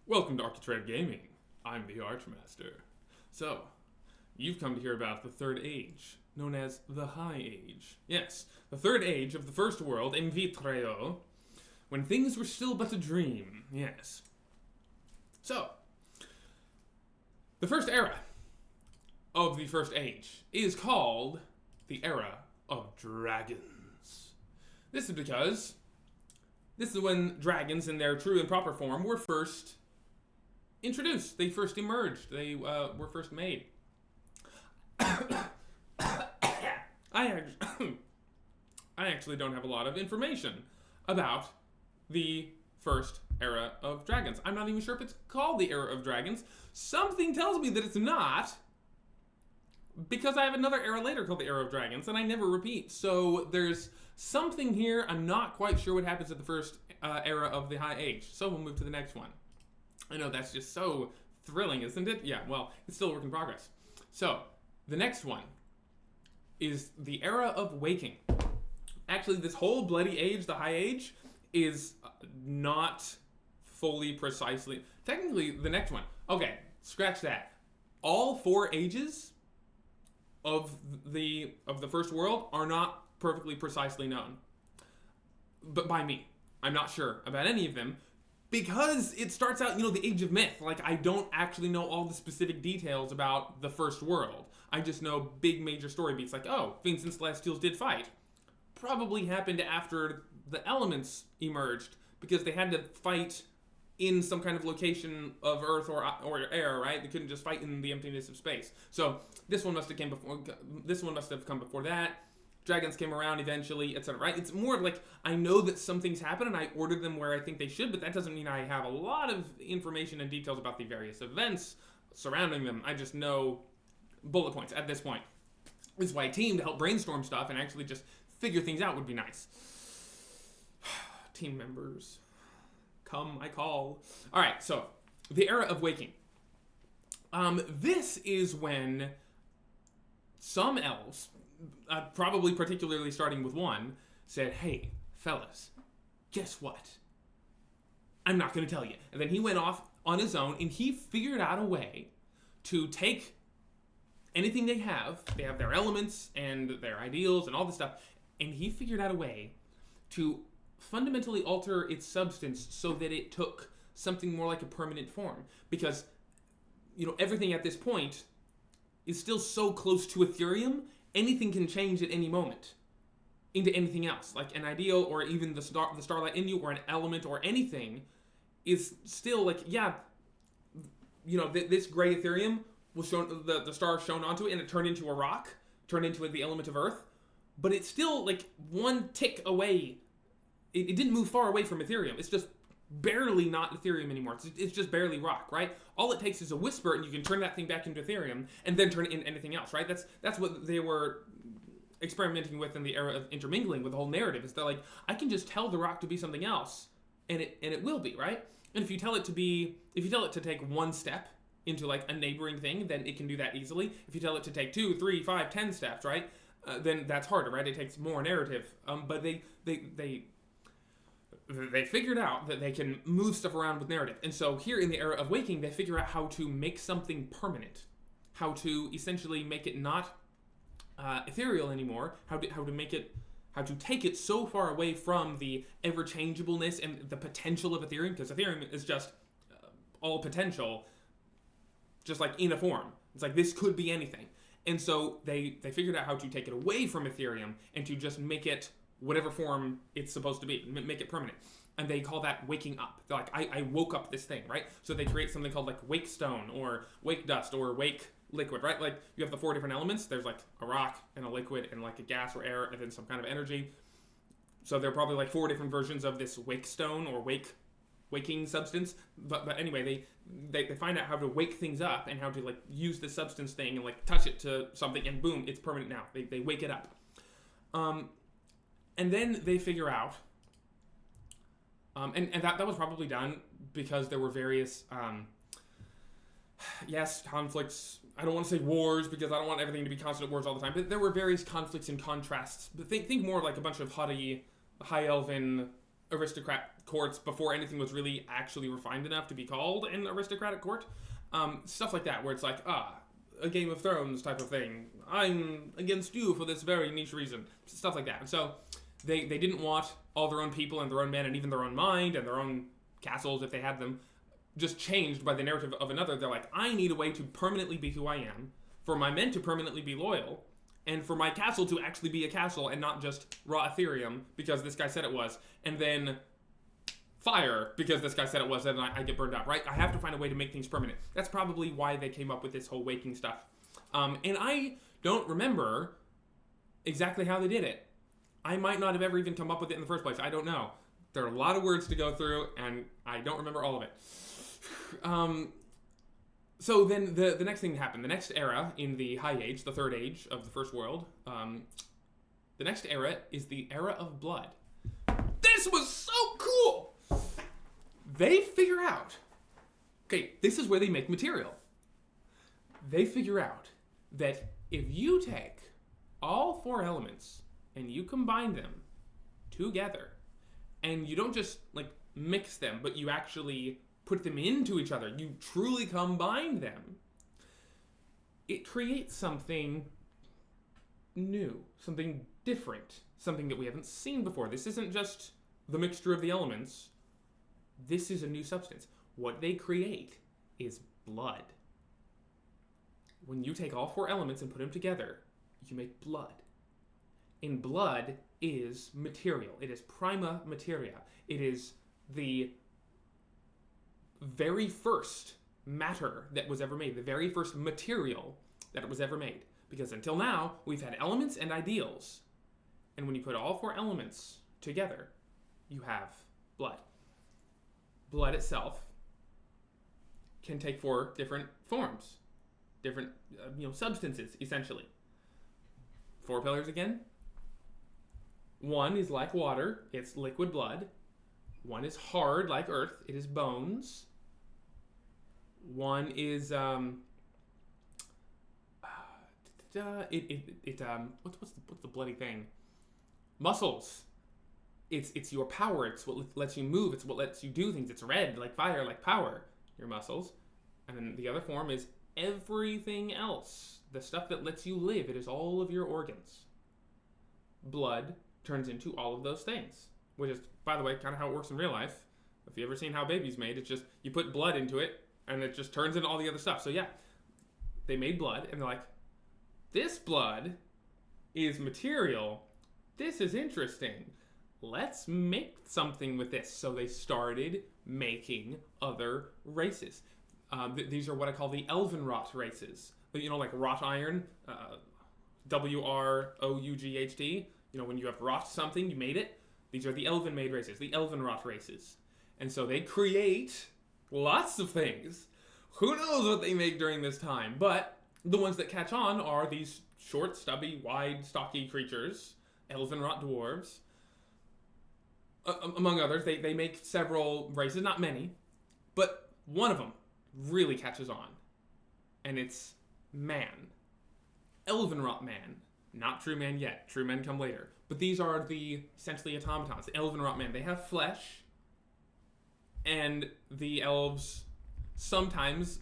Welcome to Architrave Gaming. I'm the Archmaster. So, you've come to hear about the Third Age, known as the High Age. Yes, the Third Age of the First World, in vitro, when things were still but a dream. Yes. So, the first era of the First Age is called the Era of Dragons. This is because this is when dragons in their true and proper form were first introduced. They first emerged. They were first made. I actually don't have a lot of information about the first era of dragons. I'm not even sure if it's called the Era of Dragons. Something tells me that it's not, because I have another era later called the Era of Dragons, and I never repeat. So there's something here. I'm not quite sure what happens at the first era of the High Age. So we'll move to the next one. I know that's just so thrilling, isn't it? Yeah, well, it's still a work in progress. So, the next one is the Era of Waking. Actually, this whole bloody age, the High Age, is not fully precisely... Technically, the next one. Okay, scratch that. All four ages of the first world are not perfectly precisely known. But by me. I'm not sure about any of them, because it starts out, the Age of Myth. Like, I don't actually know all the specific details about the first world. I just know big major story beats, like, oh, Fiends and Celestials did fight. Probably happened after the elements emerged, because they had to fight in some kind of location of Earth or air, right? They couldn't just fight in the emptiness of space. So this one must have come before that. Dragons came around eventually, etc., right? It's more like, I know that some things happen and I ordered them where I think they should, but that doesn't mean I have a lot of information and details about the various events surrounding them. I just know bullet points at this point. This is why a team to help brainstorm stuff and actually just figure things out would be nice. Team members, come, I call. All right, so the Era of Waking. This is when some elves, probably particularly starting with one, said, hey, fellas, guess what? I'm not going to tell you. And then he went off on his own, and he figured out a way to take anything they have their elements and their ideals and all this stuff, and he figured out a way to fundamentally alter its substance so that it took something more like a permanent form. Because, everything at this point is still so close to Ethereum, anything can change at any moment into anything else. Like an ideal, or even the starlight in you, or an element, or anything is still like, yeah, this gray Ethereum was shown, the star shone onto it, and it turned into a rock, turned into the element of Earth, but it's still like one tick away. It didn't move far away from Ethereum. It's just barely not Ethereum anymore. It's just barely rock, right? All it takes is a whisper, and you can turn that thing back into Ethereum, and then turn it into anything else, right? That's what they were experimenting with in the era of intermingling with the whole narrative. Is that like, I can just tell the rock to be something else, and it will be, right? And if you tell it to take one step into like a neighboring thing, then it can do that easily. If you tell it to take 2, 3, 5, 10 steps, right? Then that's harder, right? It takes more narrative. But they figured out that they can move stuff around with narrative. And so here in the Era of Waking, they figure out how to make something permanent, how to essentially make it not ethereal anymore, how to take it so far away from the ever-changeableness and the potential of Ethereum, because Ethereum is just all potential, just like in a form. It's like, this could be anything. And so they figured out how to take it away from Ethereum and to just make it whatever form it's supposed to be, make it permanent. And they call that waking up. They're like, I woke up this thing, right? So they create something called like wake stone, or wake dust, or wake liquid, right? Like, you have the 4 different elements. There's like a rock and a liquid and like a gas or air and then some kind of energy. So there are probably like 4 different versions of this wake stone or waking substance. But anyway, they find out how to wake things up and how to like use the substance thing and like touch it to something, and boom, it's permanent now. They wake it up. And then they figure out, and that was probably done because there were various, conflicts. I don't want to say wars, because I don't want everything to be constant wars all the time, but there were various conflicts and contrasts. But think more like a bunch of haughty, high elven aristocrat courts before anything was really actually refined enough to be called an aristocratic court. Stuff like that, where it's like, a Game of Thrones type of thing. I'm against you for this very niche reason. Stuff like that. And so they didn't want all their own people and their own men and even their own mind and their own castles, if they had them, just changed by the narrative of another. They're like, I need a way to permanently be who I am, for my men to permanently be loyal, and for my castle to actually be a castle and not just raw Ethereum because this guy said it was, and then fire because this guy said it was, and I get burned out, right? I have to find a way to make things permanent. That's probably why they came up with this whole waking stuff. And I don't remember exactly how they did it. I might not have ever even come up with it in the first place. I don't know. There are a lot of words to go through, and I don't remember all of it. So then the next thing happened. The next era in the High Age, the third age of the First World, the next era is the era of blood. This was so cool! They figure out, okay, this is where they make material. They figure out that if you take all 4 elements and you combine them together, and you don't just like mix them, but you actually put them into each other, you truly combine them, it creates something new, something different, something that we haven't seen before. This isn't just the mixture of the elements. This is a new substance. What they create is blood. When you take all 4 elements and put them together, you make blood. And blood is material. It is prima materia. It is the very first matter that was ever made, the very first material that was ever made. Because until now, we've had elements and ideals. And when you put all 4 elements together, you have blood. Blood itself can take 4 different forms, different substances, essentially. 4 pillars again. 1 is like water, it's liquid blood. 1 is hard like earth, it is bones. 1 is what's the bloody thing? Muscles. It's your power. It's what lets you move. It's what lets you do things. It's red, like fire, like power. Your muscles. And then the other form is everything else. The stuff that lets you live. It is all of your organs. Blood turns into all of those things. Which is, by the way, kind of how it works in real life. If you ever seen how baby's made, it's just, you put blood into it, and it just turns into all the other stuff. So yeah, they made blood, and they're like, this blood is material. This is interesting. Let's make something with this. So they started making other races. These are what I call the elven rot races. Like wrought iron, WROUGHT. When you have wrought something, you made it. These are the elven made races, the elven rot races. And so they create lots of things. Who knows what they make during this time? But the ones that catch on are these short, stubby, wide, stocky creatures, elven rot dwarves. Among others, they make several races, not many, but one of them really catches on. And it's man. Elven rot man. Not true man yet. True men come later. But these are essentially automatons. The elven rot man. They have flesh. And the elves sometimes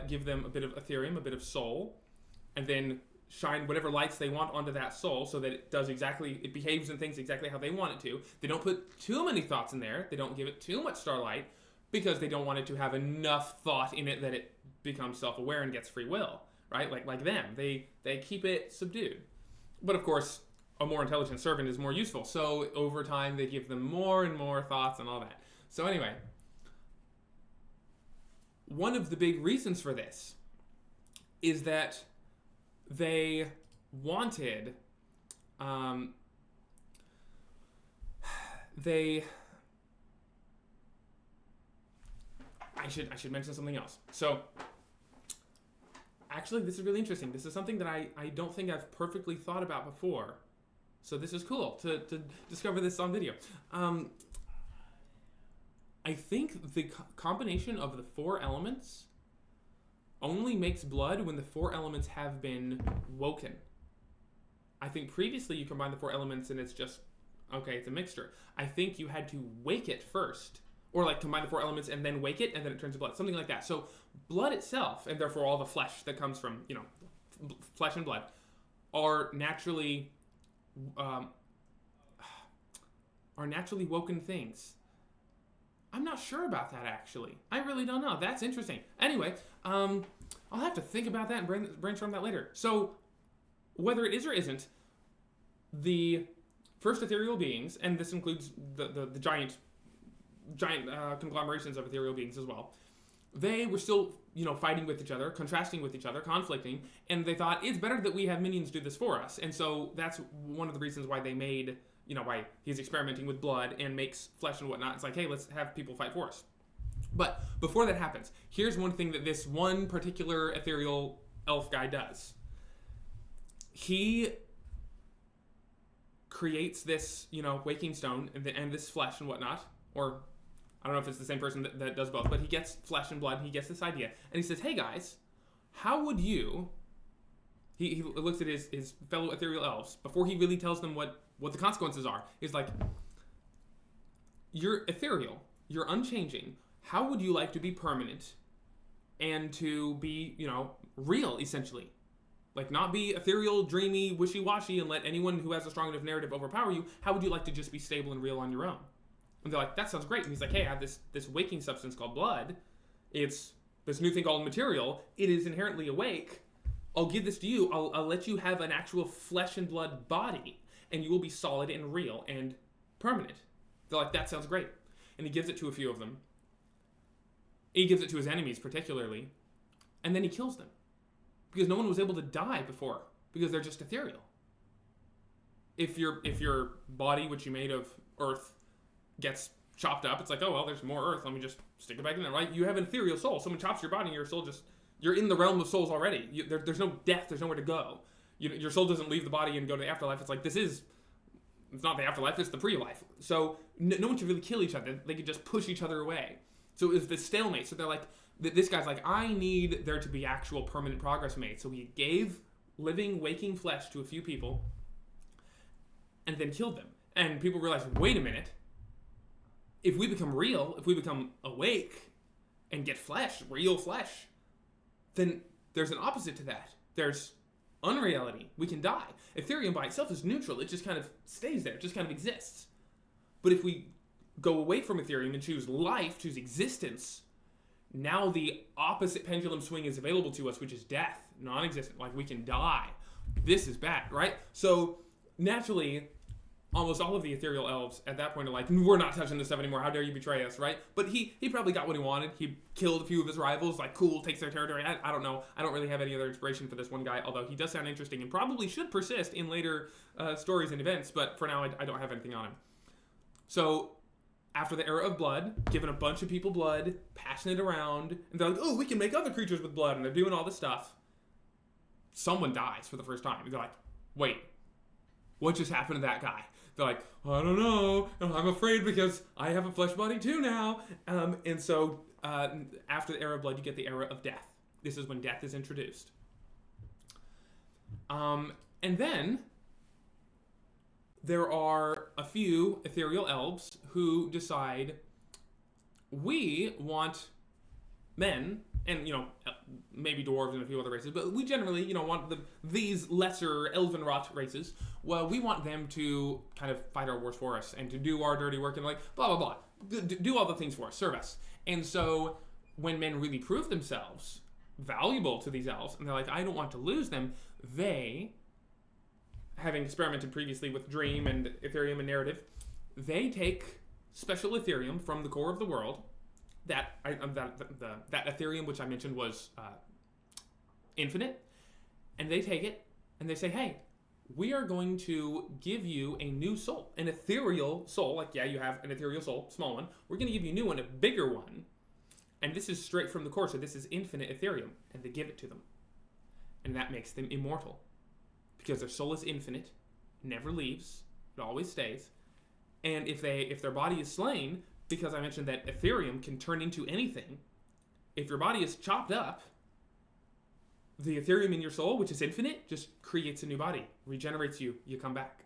give them a bit of Ethereum, a bit of soul, and then shine whatever lights they want onto that soul so that it behaves and thinks exactly how they want it to. They don't put too many thoughts in there. They don't give it too much starlight because they don't want it to have enough thought in it that it becomes self-aware and gets free will, right? Like them. They keep it subdued. But of course, a more intelligent servant is more useful. So over time, they give them more and more thoughts and all that. So anyway, one of the big reasons for this is that they wanted, I should mention something else. So, actually, this is really interesting. This is something that I don't think I've perfectly thought about before. So this is cool to discover this on video. I think the combination of the 4 elements only makes blood when the 4 elements have been woken. I think previously you combine the 4 elements and it's just Okay, it's a mixture. I think you had to wake it first, or like combine the four elements and then wake it, and then it turns to blood, something like that. So blood itself, and therefore all the flesh that comes from flesh and blood, are naturally um, woken things. I'm not sure about that, actually. I really don't know. That's interesting. Anyway, I'll have to think about that and brainstorm that later. So, whether it is or isn't, the first ethereal beings, and this includes the giant conglomerations of ethereal beings as well, they were still, fighting with each other, contrasting with each other, conflicting, and they thought, it's better that we have minions do this for us. And so that's one of the reasons why they made, why he's experimenting with blood and makes flesh and whatnot. It's like, hey, let's have people fight for us. But before that happens, here's one thing that this one particular ethereal elf guy does. He creates this, waking stone and this flesh and whatnot, or I don't know if it's the same person that does both, but he gets flesh and blood, and he gets this idea, and he says, hey guys, how would you, he looks at his fellow ethereal elves, before he really tells them what the consequences are, he's like, you're ethereal, you're unchanging, how would you like to be permanent and to be, real, essentially? Like, not be ethereal, dreamy, wishy-washy, and let anyone who has a strong enough narrative overpower you. How would you like to just be stable and real on your own? And they're like, that sounds great. And he's like, hey, I have this waking substance called blood. It's this new thing called material. It is inherently awake. I'll give this to you. I'll let you have an actual flesh and blood body, and you will be solid and real and permanent. They're like, that sounds great. And he gives it to a few of them. He gives it to his enemies particularly, and then he kills them. Because no one was able to die before, because they're just ethereal. If your body, which you made of earth, gets chopped up, it's like, oh, well, there's more earth, let me just stick it back in there, right? You have an ethereal soul. Someone chops your body, and your soul you're in the realm of souls already. There's no death, there's nowhere to go. Your soul doesn't leave the body and go to the afterlife. It's like, it's not the afterlife, it's the pre-life. So no one should really kill each other. They could just push each other away. So it was this stalemate. So they're like, this guy's like, I need there to be actual permanent progress made. So he gave living, waking flesh to a few people and then killed them. And people realized, wait a minute. If we become real, if we become awake and get flesh, real flesh, then there's an opposite to that. There's unreality. We can die. Ethereum by itself is neutral. It just kind of stays there. It just kind of exists. But if we go away from Ethereum and choose life, choose existence, now the opposite pendulum swing is available to us, which is death, non-existent. Like, we can die. This is bad, right? So naturally, almost all of the ethereal elves at that point are like, we're not touching this stuff anymore. How dare you betray us, right? But he probably got what he wanted. He killed a few of his rivals, like, cool, takes their territory. I don't know. I don't really have any other inspiration for this one guy, although he does sound interesting and probably should persist in later stories and events, but for now, I don't have anything on him. So after the era of blood, giving a bunch of people blood, passing it around, and they're like, oh, we can make other creatures with blood, and they're doing all this stuff. Someone dies for the first time. And they're like, wait, what just happened to that guy? They're like, I don't know, I'm afraid because I have a flesh body too now. And so after the era of blood, you get the era of death. This is when death is introduced. And then there are a few ethereal elves who decide, we want men, and maybe dwarves and a few other races, but we generally want these lesser elven rot races. Well, we want them to kind of fight our wars for us and to do our dirty work and like blah blah blah, do all the things for us, serve us. And so when men really prove themselves valuable to these elves, and they're like, I don't want to lose them, they, having experimented previously with dream and Ethereum and narrative, they take special Ethereum from the core of the world. That Ethereum, which I mentioned, was infinite, and they take it and they say, hey, we are going to give you a new soul, an ethereal soul. Like, yeah, you have an ethereal soul, small one. We're going to give you a new one, a bigger one, and this is straight from the core, so this is infinite Ethereum, and they give it to them, and that makes them immortal. Because their soul is infinite, never leaves, it always stays. And if their body is slain, because I mentioned that Ethereum can turn into anything, if your body is chopped up, the Ethereum in your soul, which is infinite, just creates a new body, regenerates you, you come back.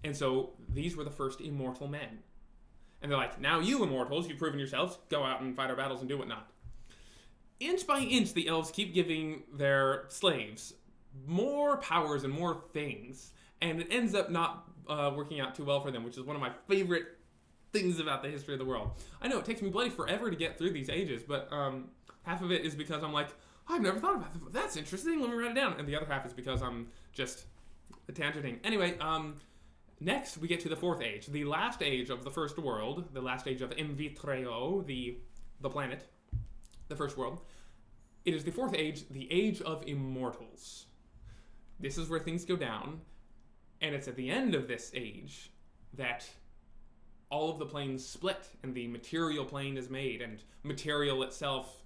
And so these were the first immortal men. And they're like, now you immortals, you've proven yourselves, go out and fight our battles and do whatnot. Inch by inch, the elves keep giving their slaves more powers and more things, and it ends up not working out too well for them, which is one of my favorite things about the history of the world. I know it takes me bloody forever to get through these ages, but half of it is because I'm like, I've never thought about that. That's interesting. Let me write it down. And the other half is because I'm just tangenting. Anyway, next we get to the fourth age, the last age of the first world, the last age of Invitreo, the planet, the first world. It is the fourth age, the age of immortals. This is where things go down, and it's at the end of this age that all of the planes split and the material plane is made, and material itself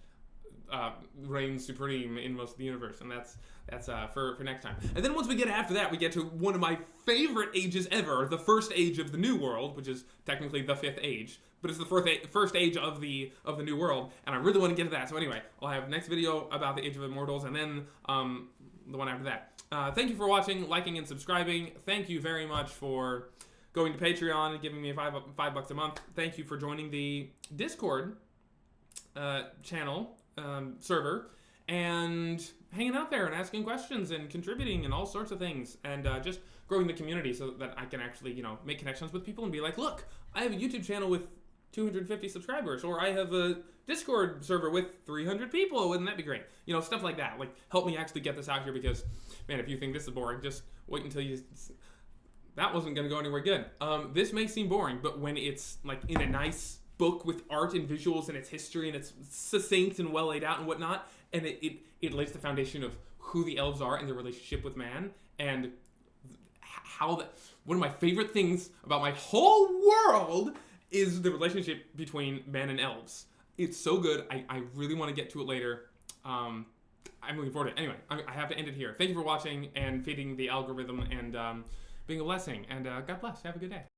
reigns supreme in most of the universe, and that's for next time. And then once we get after that, we get to one of my favorite ages ever, the first age of the New World, which is technically the fifth age, but it's the first age of the New World, and I really want to get to that. So anyway, I'll have next video about the Age of Immortals, and then the one after that. Thank you for watching, liking, and subscribing. Thank you very much for going to Patreon and giving me $5 a month. Thank you for joining the Discord channel server and hanging out there and asking questions and contributing and all sorts of things, and just growing the community so that I can actually, make connections with people and be like, look, I have a YouTube channel with 250 subscribers, or I have a Discord server with 300 people. Wouldn't that be great? Stuff like that. Like, help me actually get this out here, because, man, if you think this is boring, just wait until you... That wasn't going to go anywhere good. This may seem boring, but when it's, like, in a nice book with art and visuals and its history and it's succinct and well laid out and whatnot, and it lays the foundation of who the elves are and their relationship with man, and how that... One of my favorite things about my whole world is the relationship between men and elves. It's so good. I really want to get to it later. I'm looking forward to it. Anyway, I have to end it here. Thank you for watching and feeding the algorithm and being a blessing. And God bless. Have a good day.